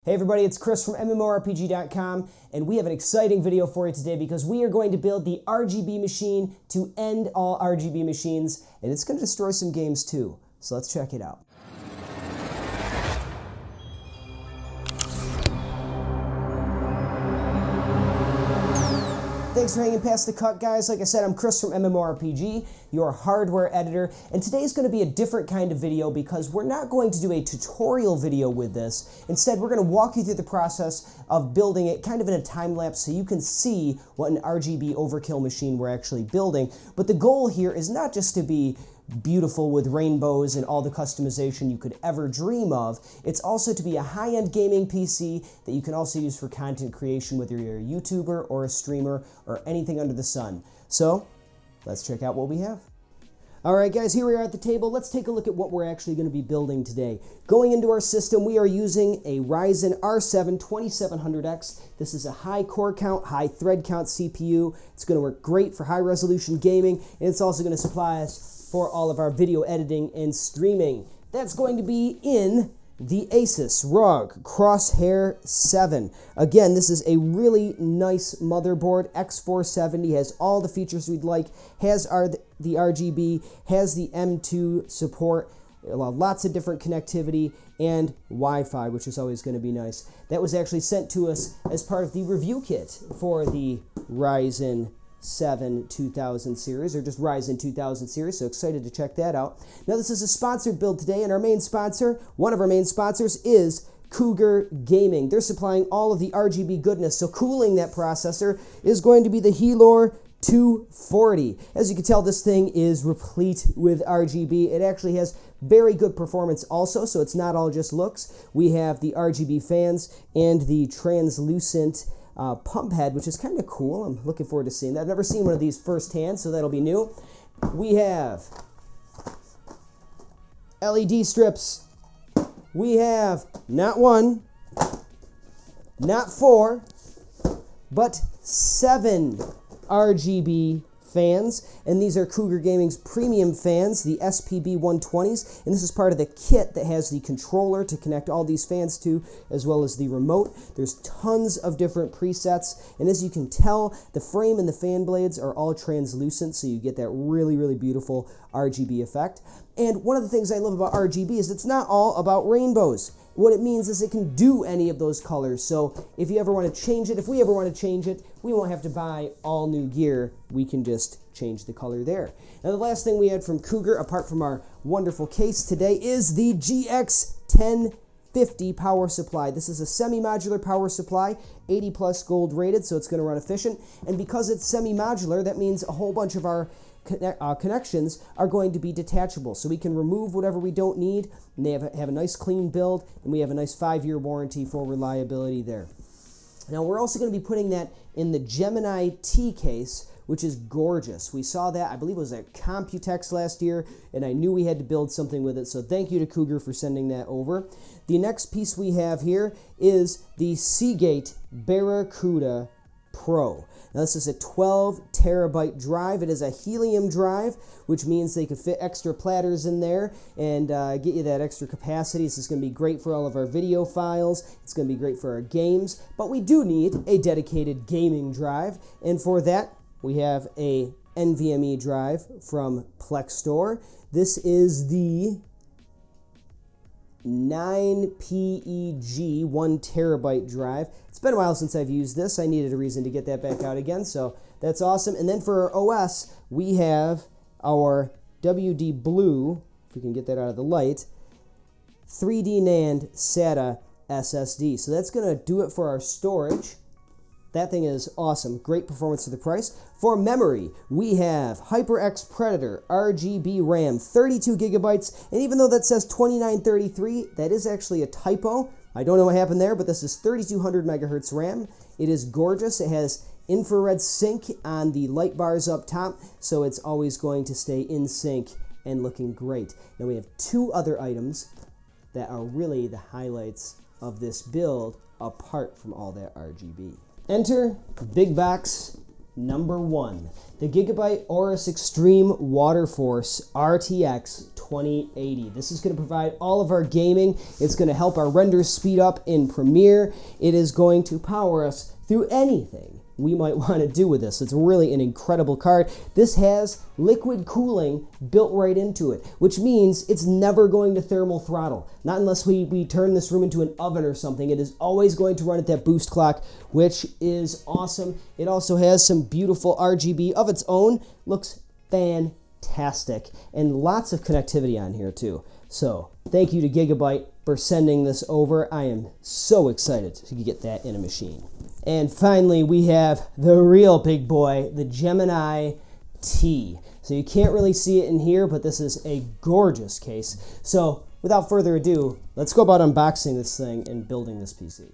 Hey everybody, it's Chris from MMORPGcom, and we have an exciting video for you today because we are going to build the RGB machine to end all RGB machines, and it's going to destroy some games too. So let's check it out. Thanks for hanging past the cut, guys. Like I said, I'm Chris from MMORPG, your hardware editor, and today's going to be a different kind of video because we're not going to do a tutorial video with this. Instead, we're going to walk you through the process of building it kind of in a time lapse so you can see what an RGB overkill machine we're actually building. But the goal here is not just to be beautiful with rainbows and all the customization you could ever dream of. It's also to be a high-end gaming PC that you can also use for content creation, whether you're a YouTuber or a streamer or anything under the sun. So let's check out what we have. Alright guys, here we are at the table. Let's take a look at what we're actually going to be building today. Going into our system, we are using a Ryzen R7 2700X. This is a high core count, high thread count CPU. It's going to work great for high resolution gaming, and it's also going to supply us for all of our video editing and streaming. That's going to be in the ASUS ROG Crosshair 7. Again, this is a really nice motherboard. X470 has all the features we'd like, has the RGB, has the M2 support, lots of different connectivity, and Wi-Fi, which is always going to be nice. That was actually sent to us as part of the review kit for the Ryzen 7 2000 series, or just Ryzen 2000 series, so excited to check that out. Now this is a sponsored build today, and our main sponsor, one of our main sponsors, is Cougar Gaming. They're supplying all of the RGB goodness, so cooling that processor is going to be the Helor 240. As you can tell, this thing is replete with RGB. It actually has very good performance also, so it's not all just looks. We have the RGB fans and the translucent pump head, which is kind of cool. I'm looking forward to seeing that. I've never seen one of these firsthand, so that'll be new. We have LED strips. We have not one, not four, but 7 RGB fans, and these are Cougar Gaming's premium fans, the SPB 120s, and this is part of the kit that has the controller to connect all these fans to, as well as the remote. There's tons of different presets, and as you can tell, the frame and the fan blades are all translucent, so you get that really, really beautiful RGB effect. And one of the things I love about RGB is it's not all about rainbows. What it means is it can do any of those colors. So if you ever want to change it, if we ever want to change it, we won't have to buy all new gear. We can just change the color there. Now the last thing we had from Cougar, apart from our wonderful case today, is the GX1050 power supply. This is a semi-modular power supply, 80 plus gold rated, so it's going to run efficient. And because it's semi-modular, that means a whole bunch of our connections are going to be detachable, so we can remove whatever we don't need, and they have a nice clean build, and we have a nice 5-year warranty for reliability there. Now we're also going to be putting that in the Gemini T case, which is gorgeous. We saw that, I believe it was at Computex last year, and I knew we had to build something with it, so thank you to Cougar for sending that over. The next piece we have here is the Seagate BarraCuda Pro. Now this is a 12 terabyte drive. It is a helium drive, which means they could fit extra platters in there and get you that extra capacity. This is going to be great for all of our video files. It's going to be great for our games, but we do need a dedicated gaming drive, and for that we have a NVMe drive from Plextor. This is the 9PEG 1 terabyte drive. It's been a while since I've used this. I needed a reason to get that back out again, so that's awesome. And then for our OS, we have our WD Blue, if we can get that out of the light, 3D NAND SATA SSD. So that's going to do it for our storage. That thing is awesome. Great performance for the price. For memory, we have HyperX Predator RGB RAM, 32 gigabytes, and even though that says 2933, that is actually a typo. I don't know what happened there, but this is 3200 megahertz RAM. It is gorgeous. It has infrared sync on the light bars up top, so it's always going to stay in sync and looking great. Now we have 2 other items that are really the highlights of this build, apart from all that RGB. Enter big box number 1, the Gigabyte AORUS XTREME WATERFORCE RTX 2080. This is going to provide all of our gaming. It's going to help our renders speed up in Premiere. It is going to power us through anything we might want to do with this. It's really an incredible card. This has liquid cooling built right into it, which means it's never going to thermal throttle. Not unless we turn this room into an oven or something. It is always going to run at that boost clock, which is awesome. It also has some beautiful RGB of its own. Looks fantastic. And lots of connectivity on here too. So thank you to Gigabyte for sending this over. I am so excited to get that in a machine. And finally, we have the real big boy, the Gemini T. So you can't really see it in here, but this is a gorgeous case. So without further ado, let's go about unboxing this thing and building this PC.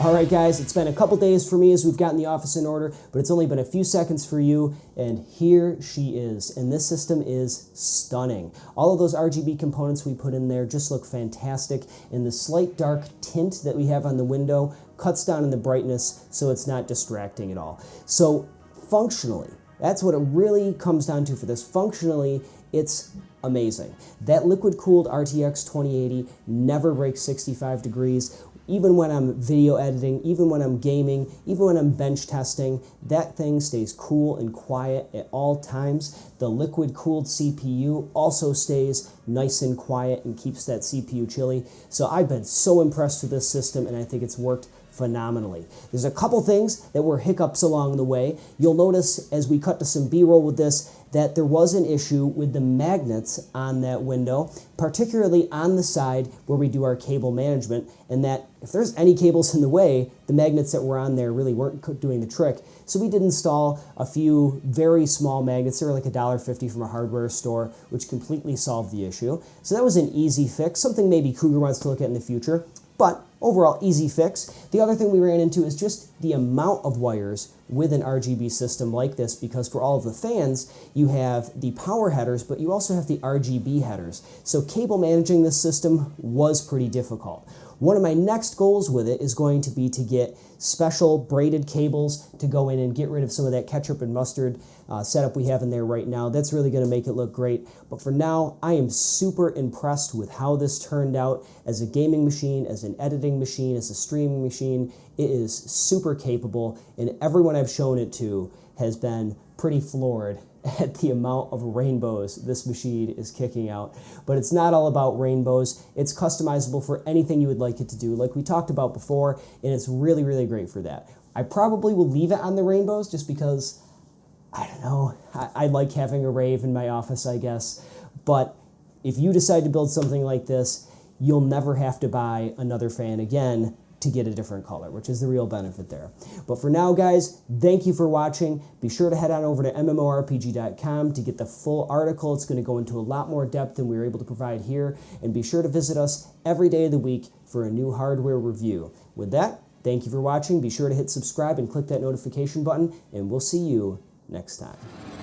Alright guys, it's been a couple days for me as we've gotten the office in order, but it's only been a few seconds for you, and here she is. And this system is stunning. All of those RGB components we put in there just look fantastic, and the slight dark tint that we have on the window cuts down in the brightness so it's not distracting at all. So functionally, that's what it really comes down to for this. Functionally, it's amazing. That liquid-cooled RTX 2080 never breaks 65 degrees. Even when I'm video editing, even when I'm gaming, even when I'm bench testing, that thing stays cool and quiet at all times. The liquid-cooled CPU also stays nice and quiet and keeps that CPU chilly. So I've been so impressed with this system, and I think it's worked phenomenally. There's a couple things that were hiccups along the way. You'll notice as we cut to some B-roll with this that there was an issue with the magnets on that window, particularly on the side where we do our cable management, and that if there's any cables in the way, the magnets that were on there really weren't doing the trick. So we did install a few very small magnets. They were like $1.50 from a hardware store, which completely solved the issue. So that was an easy fix, something maybe Cougar wants to look at in the future, but overall easy fix. The other thing we ran into is just the amount of wires with an RGB system like this, because for all of the fans, you have the power headers, but you also have the RGB headers. So cable managing this system was pretty difficult. One of my next goals with it is going to be to get special braided cables to go in and get rid of some of that ketchup and mustard setup we have in there right now. That's really going to make it look great. But for now, I am super impressed with how this turned out as a gaming machine, as an editing machine, as a streaming machine. It is super capable, and everyone I've shown it to has been pretty floored at the amount of rainbows this machine is kicking out. But it's not all about rainbows. It's customizable for anything you would like it to do, like we talked about before, and it's really, really great for that. I probably will leave it on the rainbows just because, I don't know, I like having a rave in my office, I guess. But if you decide to build something like this, you'll never have to buy another fan again to get a different color, which is the real benefit there. But for now, guys, thank you for watching. Be sure to head on over to MMORPG.com to get the full article. It's going to go into a lot more depth than we were able to provide here. And be sure to visit us every day of the week for a new hardware review. With that, thank you for watching. Be sure to hit subscribe and click that notification button, and we'll see you next time.